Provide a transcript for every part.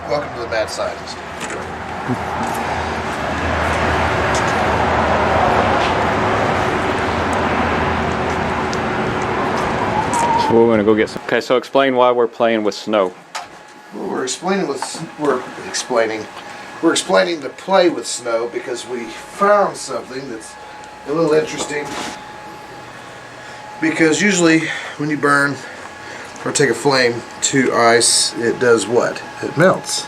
Welcome to the Mad Scientist. So we're going to go get some. Okay, so explain why we're playing with snow. Well, we're explaining to play with snow because we found something that's a little interesting. Because usually when you burn or take a flame to ice, it does what? It melts.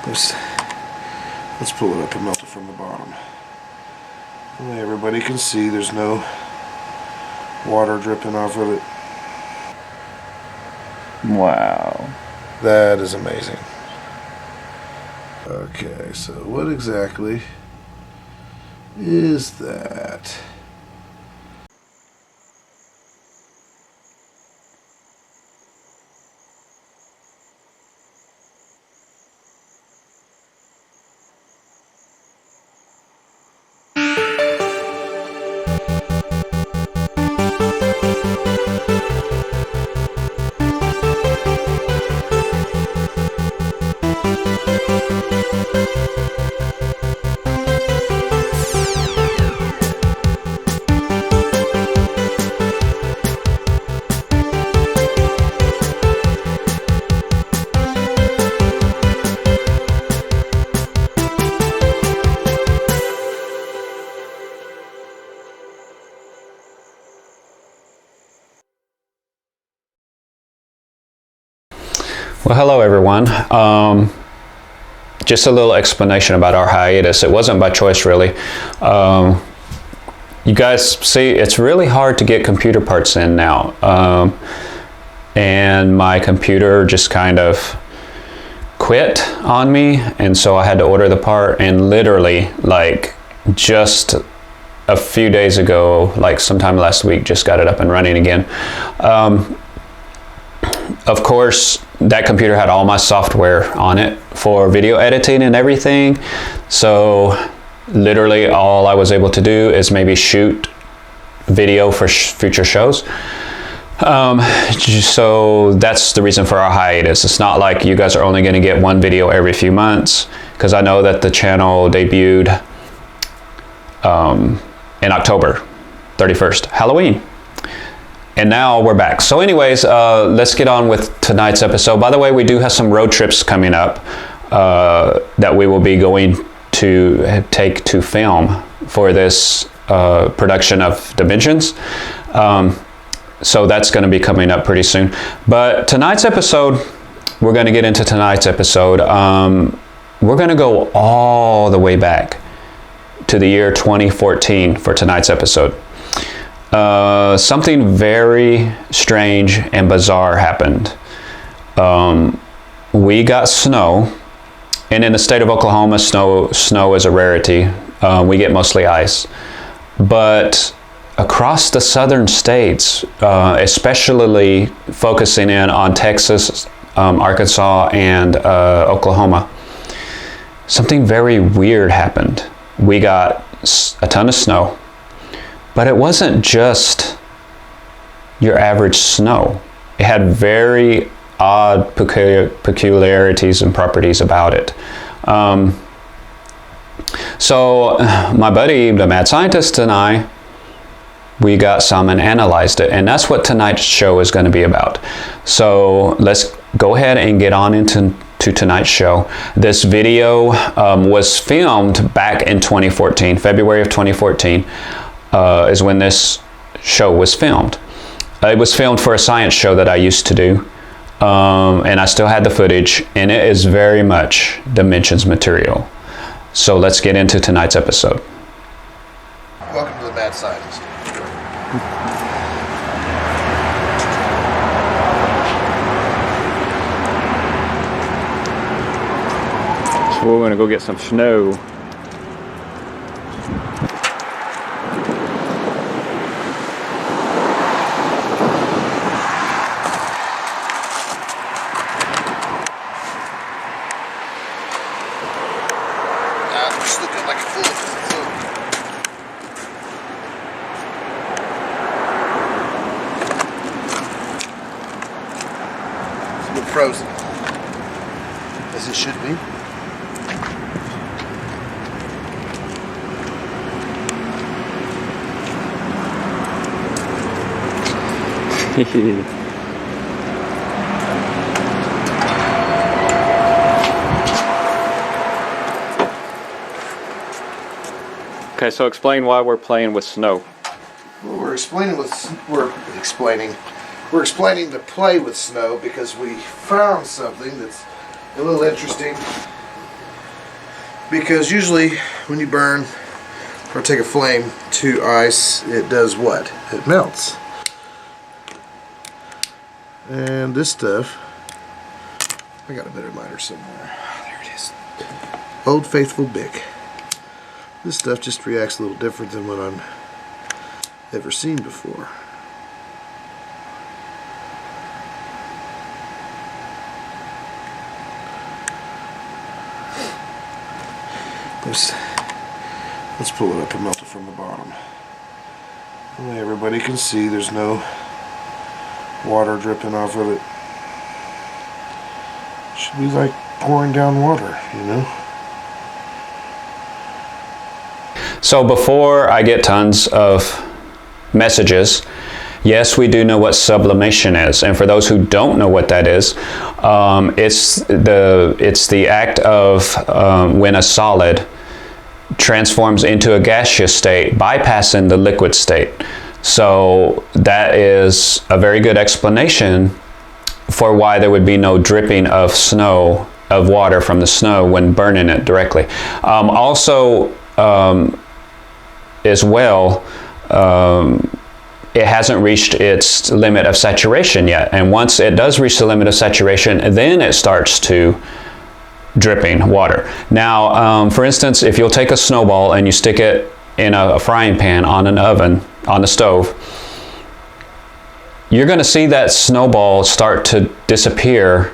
Let's pull it up and melt it from the bottom. That way everybody can see there's no water dripping off of it. Wow. That is amazing. Okay, so what exactly is that? Well, hello everyone. Just a little explanation about our hiatus. It wasn't by choice, really. You guys see, it's really hard to get computer parts in now. And my computer just kind of quit on me, and so I had to order the part, and literally, like, just a few days ago, like sometime last week, just got it up and running again. Of course, that computer had all my software on it for video editing and everything. So literally all I was able to do is maybe shoot video for future shows. So that's the reason for our hiatus. It's not like you guys are only going to get one video every few months, because I know that the channel debuted in October 31st, Halloween. And now we're back. So anyways, let's get on with tonight's episode. By the way, we do have some road trips coming up that we will be going to take to film for this production of Dimensions. So that's going to be coming up pretty soon. But tonight's episode, we're going to get into tonight's episode. We're going to go all the way back to the year 2014 for tonight's episode. Something very strange and bizarre happened. We got snow, and in the state of Oklahoma, snow is a rarity. We get mostly ice. But across the southern states, especially focusing in on Texas, Arkansas, and Oklahoma, something very weird happened. We got a ton of snow. But it wasn't just your average snow. It had very odd peculiarities and properties about it. So my buddy, the Mad Scientist, and I, we got some and analyzed it. And that's what tonight's show is going to be about. So let's go ahead and get on into tonight's show. This video was filmed back in 2014, February of 2014. Is when this show was filmed. It was filmed for a science show that I used to do, and I still had the footage, and it is very much Dimensions material. So let's get into tonight's episode. Welcome to the Mad Scientist. So we're going to go get some snow. Looking like a fool. It's a little frozen. as it should be. Okay, so explain why we're playing with snow. Well, we're explaining to play with snow because we found something that's a little interesting. Because usually when you burn or take a flame to ice, it does what? It melts. And this stuff, I got a better lighter somewhere. There it is. Old Faithful Bic. This stuff just reacts a little different than what I've ever seen before. Let's pull it up and melt it from the bottom. That way everybody can see there's no water dripping off of it. Should be like pouring down water, you know? So before I get tons of messages, yes, we do know what sublimation is, and for those who don't know what that is, it's the act of when a solid transforms into a gaseous state, bypassing the liquid state. So that is a very good explanation for why there would be no dripping of snow, of water from the snow when burning it directly. As well, it hasn't reached its limit of saturation yet. And once it does reach the limit of saturation, then it starts to dripping water. Now, for instance, if you'll take a snowball and you stick it in a frying pan on an oven, on the stove, you're going to see that snowball start to disappear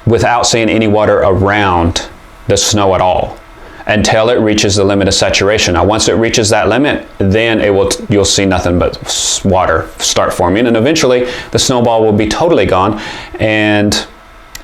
without seeing any water around the snow at all, until it reaches the limit of saturation. Now, once it reaches that limit, then you'll see nothing but water start forming, and eventually the snowball will be totally gone, and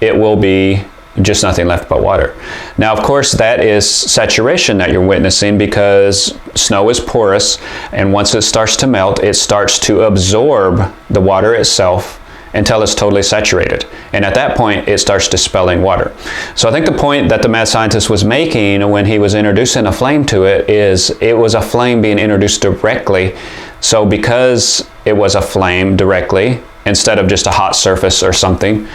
it will be just nothing left but water. Now, of course, that is saturation that you're witnessing, because snow is porous, and once it starts to melt, it starts to absorb the water itself until it's totally saturated. And at that point, it starts dispelling water. So I think the point that the mad scientist was making when he was introducing a flame to it is it was a flame being introduced directly. So because it was a flame directly, instead of just a hot surface or something,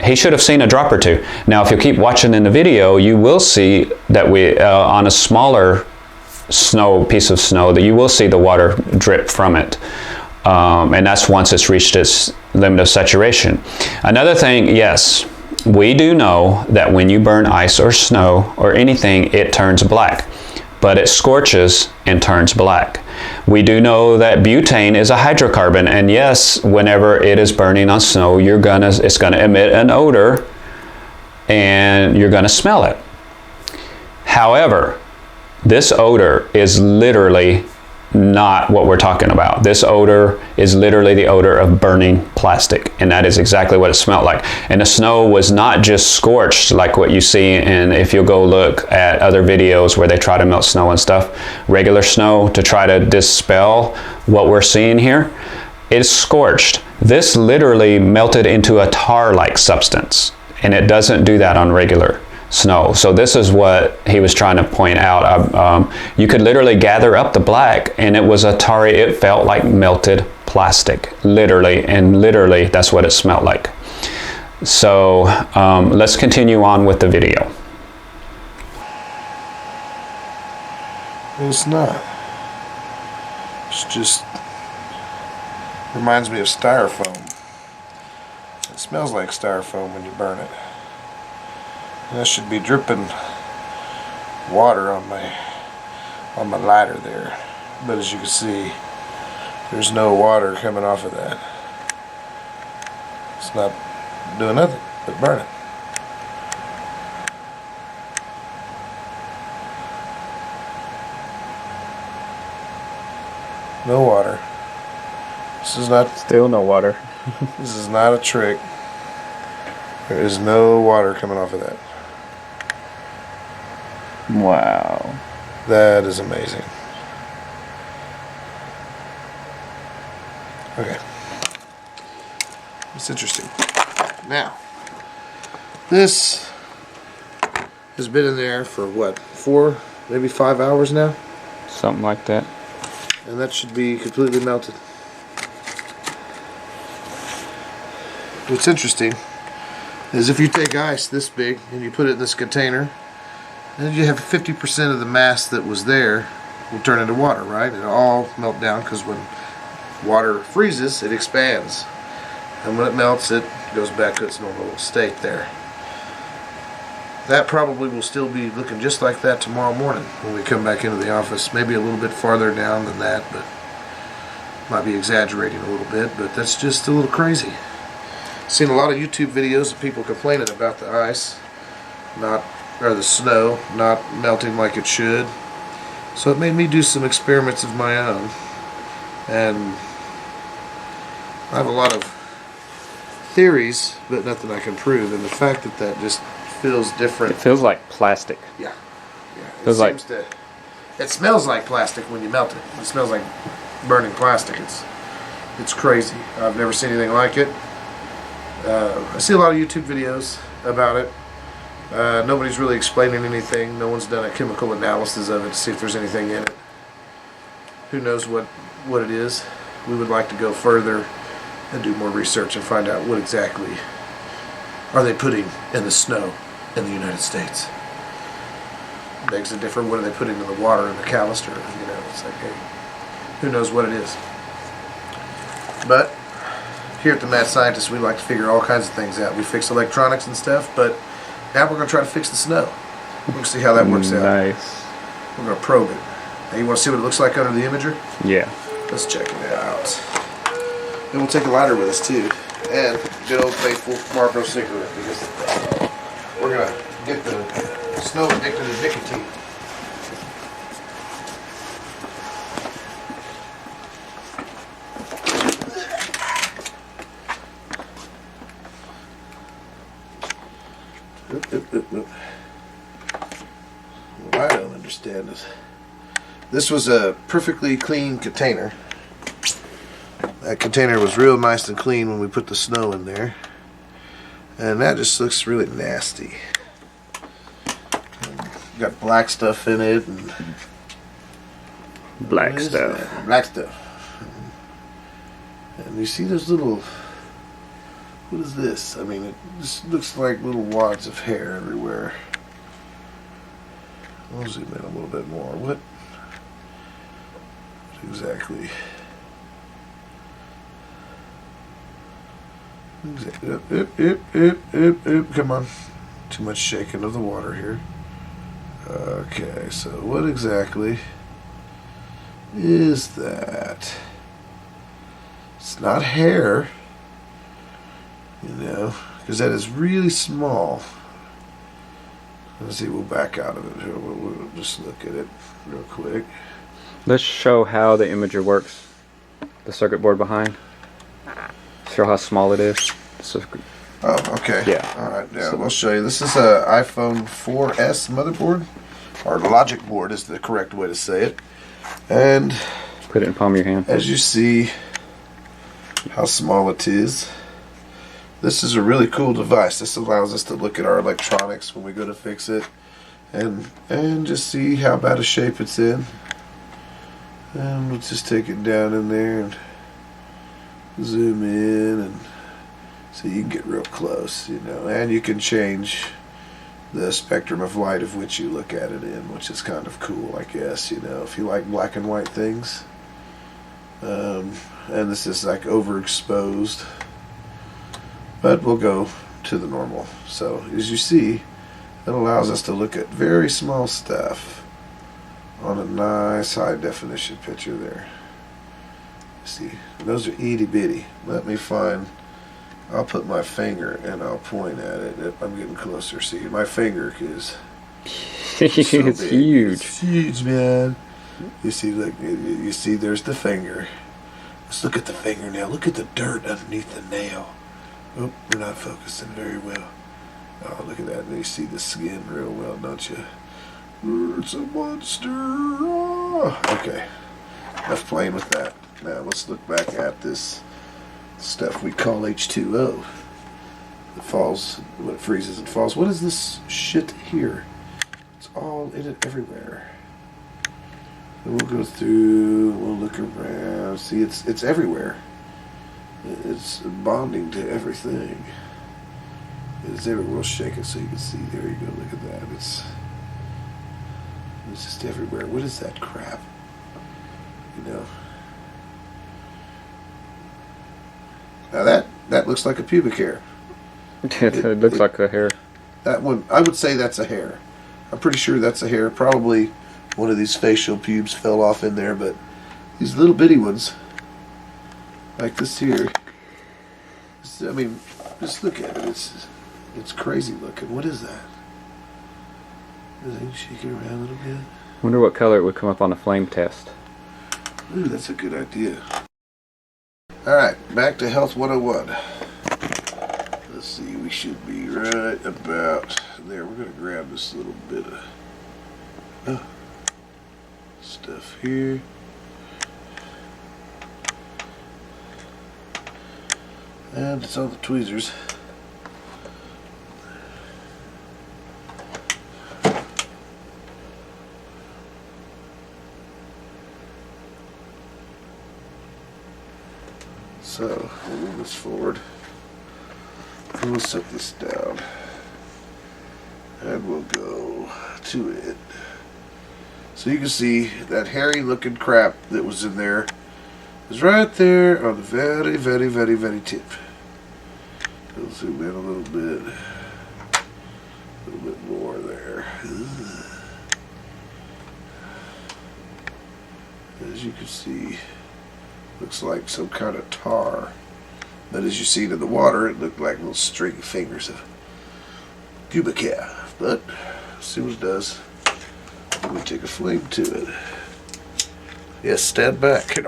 he should have seen a drop or two. Now, if you keep watching in the video, you will see that we, on a smaller piece of snow, that you will see the water drip from it. And that's once it's reached its limit of saturation. Another thing, yes, we do know that when you burn ice or snow or anything, it turns black, but it scorches and turns black. We do know that butane is a hydrocarbon, and yes, whenever it is burning on snow, it's gonna emit an odor and you're gonna smell it. However, this odor is literally not what we're talking about. This odor is literally the odor of burning plastic, and that is exactly what it smelled like. And the snow was not just scorched like what you see, and if you'll go look at other videos where they try to melt snow and stuff, regular snow, to try to dispel what we're seeing here, it's scorched. This literally melted into a tar-like substance, and it doesn't do that on regular snow. So this is what he was trying to point out. You could literally gather up the black, and it was a tarry, it felt like melted plastic, literally, and literally that's what it smelled like. So let's continue on with the video. It's not. It's just reminds me of styrofoam. It smells like styrofoam when you burn it. And that should be dripping water on my lighter there, but as you can see, there's no water coming off of that. It's not doing nothing but burn it. No water. This is not. Still no water. This is not a trick. There is no water coming off of that. Wow. That is amazing. Okay. It's interesting. Now, this has been in there for what, 4, maybe 5 hours now? Something like that. And that should be completely melted. What's interesting is if you take ice this big and you put it in this container, then you have 50% of the mass that was there will turn into water, right? It'll all melt down because when water freezes, it expands. And when it melts, it goes back to its normal state there. That probably will still be looking just like that tomorrow morning when we come back into the office. Maybe a little bit farther down than that, but might be exaggerating a little bit, but that's just a little crazy. Seen a lot of YouTube videos of people complaining about the ice, or the snow, not melting like it should. So it made me do some experiments of my own. And I have a lot of theories, but nothing I can prove. And the fact that that just feels different. It feels like plastic. Yeah. It smells like plastic when you melt it. It smells like burning plastic. It's crazy. I've never seen anything like it. I see a lot of YouTube videos about it. Nobody's really explaining anything. No one's done a chemical analysis of it to see if there's anything in it. Who knows what it is. We would like to go further and do more research and find out what exactly are they putting in the snow in the United States. Begs a different, what are they putting in the water in the canister? You know, it's like, hey, who knows what it is. But here at the Mad Scientist, we like to figure all kinds of things out. We fix electronics and stuff, but now we're going to try to fix the snow. We'll see how that works out. Nice. We're going to probe it. Now, you want to see what it looks like under the imager? Yeah. Let's check it out. And we'll take a lighter with us, too. And good old faithful Marlboro cigarette, because we're going to get the snow addicted to nicotine. What I don't understand is this was a perfectly clean container. That container was real nice and clean when we put the snow in there, and that just looks really nasty. Got black stuff in it and Black stuff. Black stuff. And you see those little, what is this? I mean, it just looks like little wads of hair everywhere. I'll zoom in a little bit more. What exactly? Come on. Too much shaking of the water here. Okay, so what exactly is that? It's not hair, you know, because that is really small. Let's see, we'll back out of it here. We'll just look at it real quick. Let's show how the imager works. The circuit board behind. Show how small it is. Oh, okay. Yeah. All right. Yeah, we'll show you. This is a iPhone 4S motherboard, or logic board is the correct way to say it. And put it in the palm of your hand. As you see, how small it is. This is a really cool device. This allows us to look at our electronics when we go to fix it, and just see how bad a shape it's in. And we'll just take it down in there and zoom in, and so you can get real close, you know. And you can change the spectrum of light of which you look at it in, which is kind of cool, I guess, you know, if you like black and white things. And this is like overexposed, but we'll go to the normal. So as you see, it allows us to look at very small stuff on a nice high definition picture there. See, those are itty bitty. Let me find, I'll put my finger and I'll point at it. I'm getting closer. See, my finger is It's big. huge. It's huge, man. You see, look, you see, there's the finger. Let's look at the fingernail. Look at the dirt underneath the nail. Oh, we're not focusing very well. Oh, look at that. You see the skin real well, don't you? It's a monster. Ah. Okay, enough playing with that. Now let's look back at this stuff we call H2O. It falls when it freezes and falls. What is this shit here? It's all in it everywhere. And we'll go through. We'll look around. See, it's everywhere. It's bonding to everything. It's everywhere. We'll shake it so you can see. There you go. Look at that. It's just everywhere. What is that crap? You know. Now that looks like a pubic hair. It looks like a hair. That one, I would say that's a hair. I'm pretty sure that's a hair. Probably one of these facial pubes fell off in there, but these little bitty ones, like this here, I mean, just look at it. It's crazy looking. What is that? Is it shaking around a little bit? Wonder what color it would come up on a flame test. Ooh, that's a good idea. Alright, back to Health 101. Let's see, we should be right about there. We're going to grab this little bit of stuff here. And it's on the tweezers. So, we'll move this forward. And we'll set this down. And we'll go to it. So you can see that hairy looking crap that was in there is right there on the very, very, very, very tip. We'll zoom in a little bit more there. As you can see, looks like some kind of tar. But as you see it in the water, it looked like little stringy fingers of pubic hair. But as soon as it does, we take a flame to it. Yes, stand back. Let's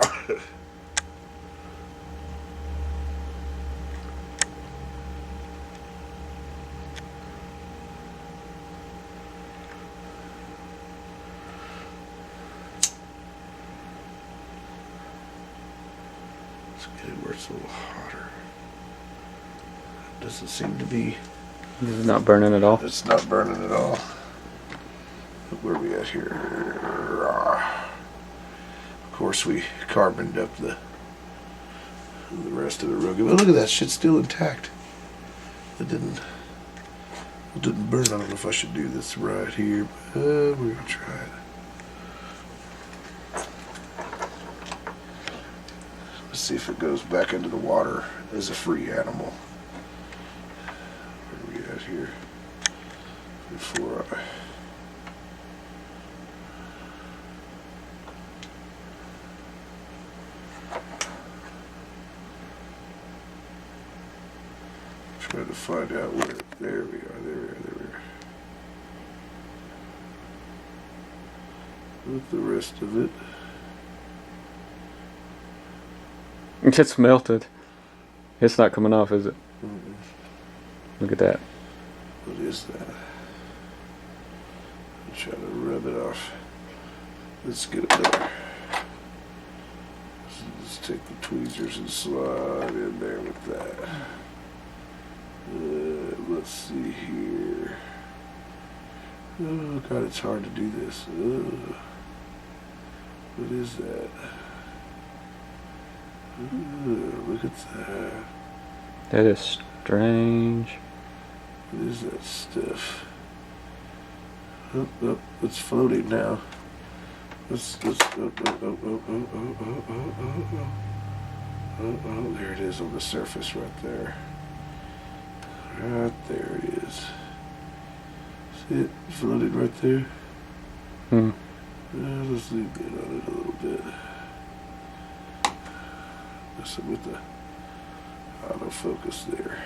get it where it's a little hotter. Doesn't seem to be. It's not burning at all. It's not burning at all. Where are we at here? Of course, we carboned up the rest of it real good. But look at that, shit's still intact. It didn't burn. I don't know if I should do this right here, but we're gonna try it. Let's see if it goes back into the water as a free animal. Where are we at here? Before I try to find out where. There we are. There we are. With the rest of it. It's melted. It's not coming off, is it? Mm-mm. Look at that. What is that? I'm trying to rub it off. Let's get it there. Let's take the tweezers and slide in there with that. Let's see here. Oh God, it's hard to do this. What is that? Look at that. That is strange. What is that stuff? Oh, it's floating now. Oh, there it is on the surface right there. Right there it is. See it floating right there? Let's zoom in on it a little bit. Messing with the autofocus there.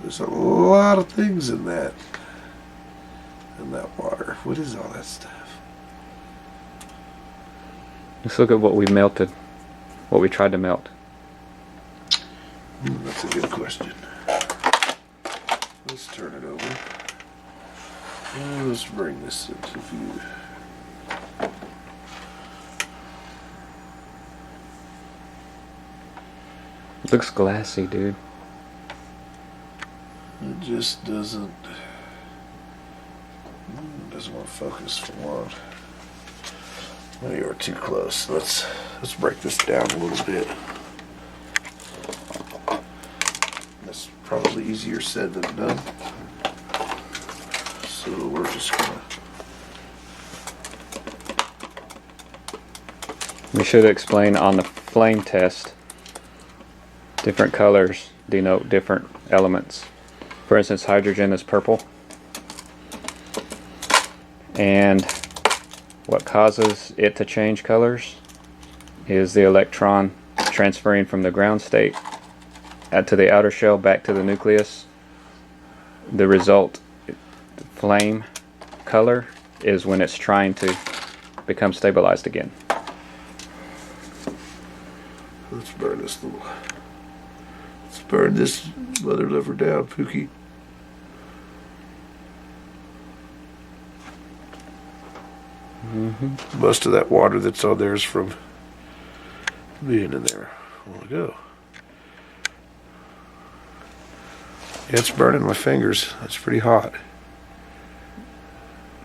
There's a lot of things in that water. What is all that stuff? Let's look at what we melted. What we tried to melt. That's a good question. Let's turn it over. Let's bring this into view. Looks glassy, dude. It just doesn't want to focus for one. Well, you are too close. Let's break this down a little bit. That's probably easier said than done. So we're just gonna. We should explain on the flame test. Different colors denote different elements. For instance, hydrogen is purple. And what causes it to change colors is the electron transferring from the ground state to the outer shell back to the nucleus. The result, flame color, is when it's trying to become stabilized again. Let's burn this little. Let's burn this mother liver down, Pookie. Most of that water that's on there is from being in there a while ago. Yeah, it's burning my fingers. It's pretty hot.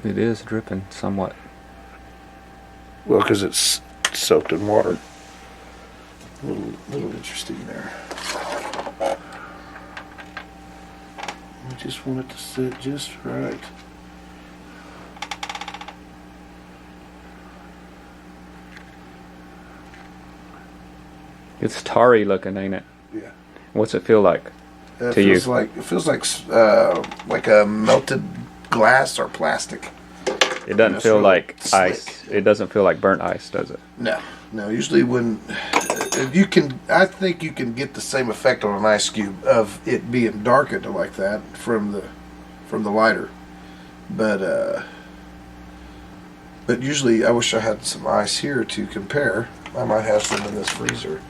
It is dripping somewhat. Well, because it's soaked in water. A little interesting there. I just want it to sit just right. It's tarry looking, ain't it? Yeah. What's it feel like to you? It feels like a melted glass or plastic. It doesn't feel really like slick. ice. It doesn't feel like burnt ice, does it? No. Usually when I think you can get the same effect on an ice cube of it being darkened like that from the lighter, but usually I wish I had some ice here to compare. I might have some in this freezer.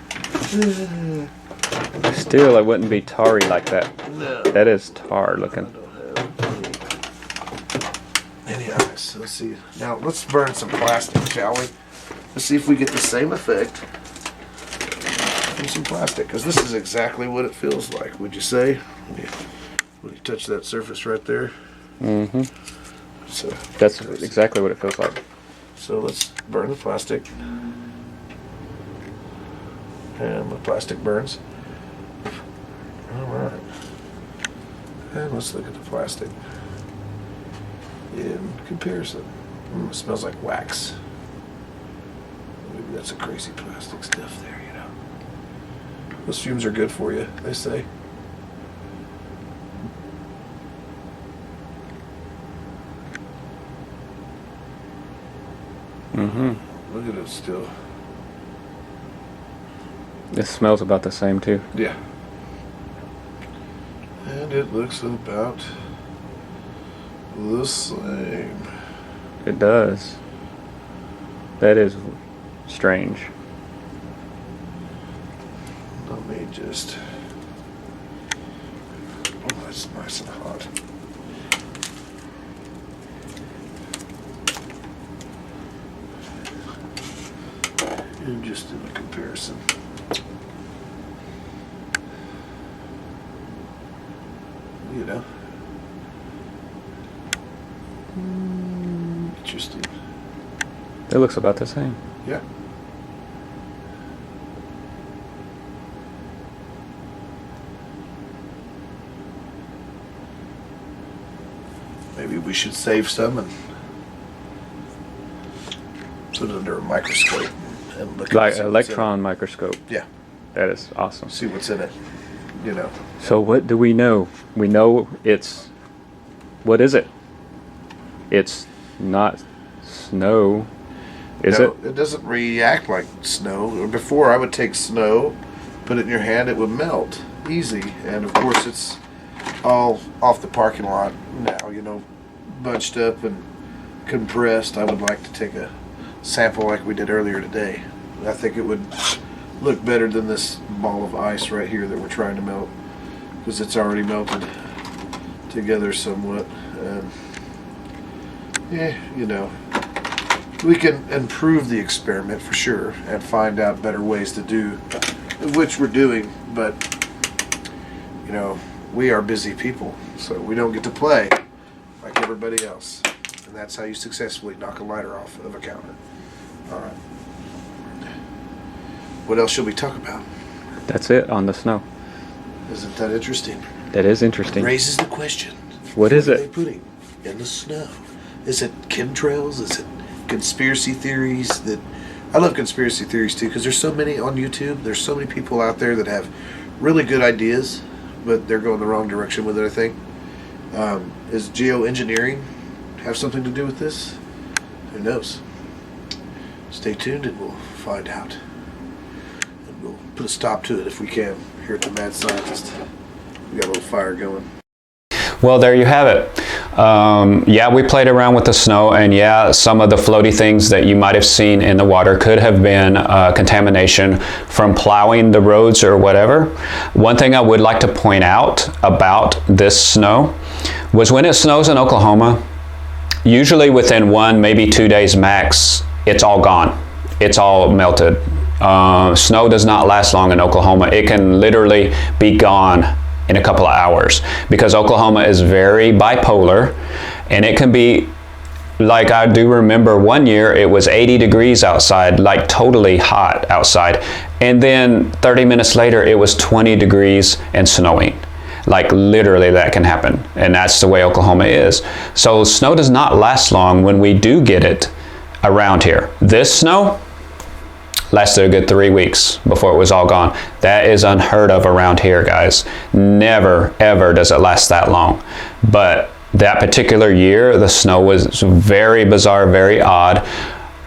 Still, it wouldn't be tarry like that. No. That is tar looking. Any ice. Let's see. Now let's burn some plastic, shall we? Let's see if we get the same effect from some plastic, because this is exactly what it feels like. Would you say? When you touch that surface right there. Mm-hmm. So That's exactly what it feels like. So let's burn the plastic. And the plastic burns. Alright. And let's look at the plastic in comparison. It smells like wax. Maybe that's a crazy plastic stuff there, you know. Those fumes are good for you, they say. Mm-hmm. Look at it still. It smells about the same too. Yeah. And it looks about the same. It does. That is strange. Let me just... Oh, that's nice and hot. And just in a comparison. You know. Interesting. It looks about the same. Yeah. Maybe we should save some and put it under a microscope and look Like at it. electron microscope. Yeah. That is awesome. See what's in it. You know. So what do we know? We know it's... What is it? It's not snow, is No, it? it doesn't react like snow. Before, I would take snow, put it in your hand, it would melt easy. And of course, it's all off the parking lot now, you know, bunched up and compressed. I would like to take a sample like we did earlier today. I think it would look better than this ball of ice right here that we're trying to melt, because it's already melted together somewhat. you know, we can improve the experiment for sure and find out better ways to do, which we're doing, but, you know, we are busy people, so we don't get to play like everybody else. And that's how you successfully knock a lighter off of a counter. All right. What else should we talk about? That's it on the snow. Isn't that interesting? That is interesting. It raises the question. What is What are they it? putting in the snow? Is it chemtrails? Is it conspiracy theories? That I love conspiracy theories too, because there's so many on YouTube. There's so many people out there that have really good ideas, but they're going the wrong direction with it, I think. Is geoengineering have something to do with this? Who knows? Stay tuned and we'll find out. And we'll put a stop to it if we can here at the Mad Scientist. We got a little fire going. Well, there you have it. Yeah, we played around with the snow, and yeah, some of the floaty things that you might have seen in the water could have been contamination from plowing the roads or whatever. One thing I would like to point out about this snow was when it snows in Oklahoma, usually within 1, maybe 2 days max, it's all gone. It's all melted. Snow does not last long in Oklahoma. It can literally be gone in a couple of hours because Oklahoma is very bipolar, and it can be, like, I do remember one year it was 80 degrees outside, like totally hot outside, and then 30 minutes later it was 20 degrees and snowing. Like, literally that can happen, and that's the way Oklahoma is. So snow does not last long when we do get it around here. This snow lasted a good 3 weeks before it was all gone. That is unheard of around here, guys. Never, ever does it last that long. But that particular year, the snow was very bizarre, very odd,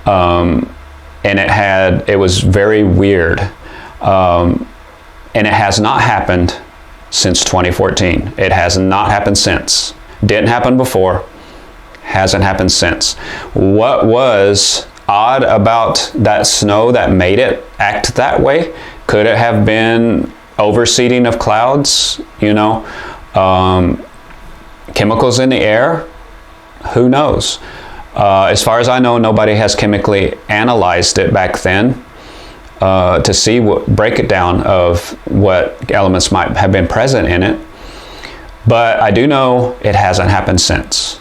and it was very weird. And it has not happened since 2014. It has not happened since. Didn't happen before, hasn't happened since. What was odd about that snow that made it act that way? Could it have been overseeding of clouds? You know, chemicals in the air? Who knows? As far as I know, nobody has chemically analyzed it back then to see what break it down of what elements might have been present in it. But I do know it hasn't happened since.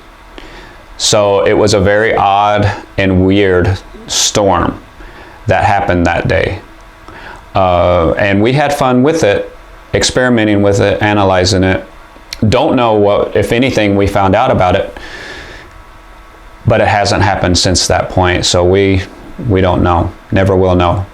So it was a very odd and weird storm that happened that day. And we had fun with it, experimenting with it, analyzing it. Don't know what, if anything, we found out about it, but it hasn't happened since that point. So we don't know, never will know.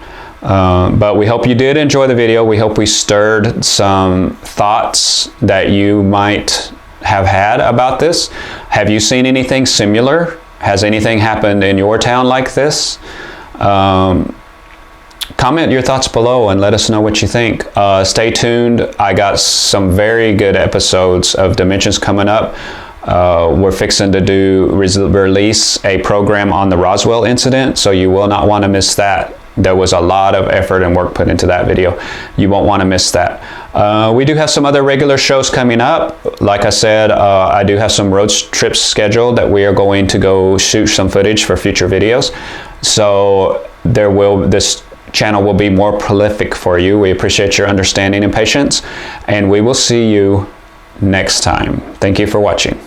But we hope you did enjoy the video. We hope we stirred some thoughts that you might have had about this. Have you seen anything similar? Has anything happened in your town like this? Comment your thoughts below and let us know what you think. Stay tuned. I got some very good episodes of Dimensions coming up. We're fixing to release a program on the Roswell incident, so you will not want to miss that. There was a lot of effort and work put into that video. You won't want to miss that. We do have some other regular shows coming up. Like I said, I do have some road trips scheduled that we are going to go shoot some footage for future videos. So this channel will be more prolific for you. We appreciate your understanding and patience, and we will see you next time. Thank you for watching.